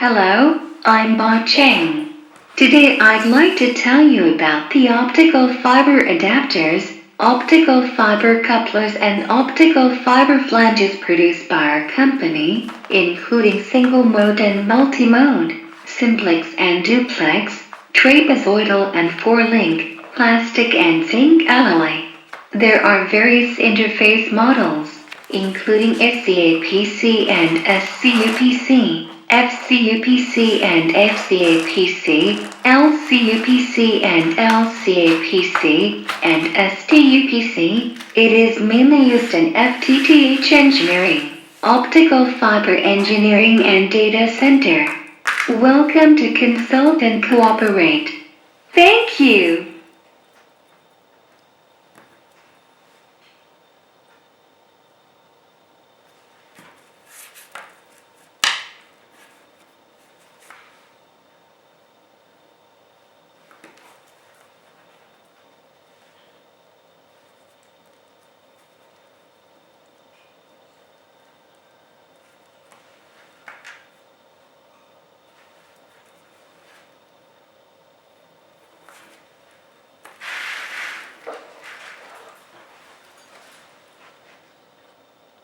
Hello, I'm Bocheng. Today I'd like to tell you about the optical fiber adapters, optical fiber couplers and optical fiber flanges produced by our company, including single mode and multi-mode, simplex and duplex, trapezoidal and 4-link, plastic and zinc alloy. There are various interface models, including scapc and scupc, fcupc and fcapc, lcupc and lcapc, and stupc. It is mainly used in FTTH engineering, optical fiber engineering and data center. Welcome to Consult and Cooperate. Thank you.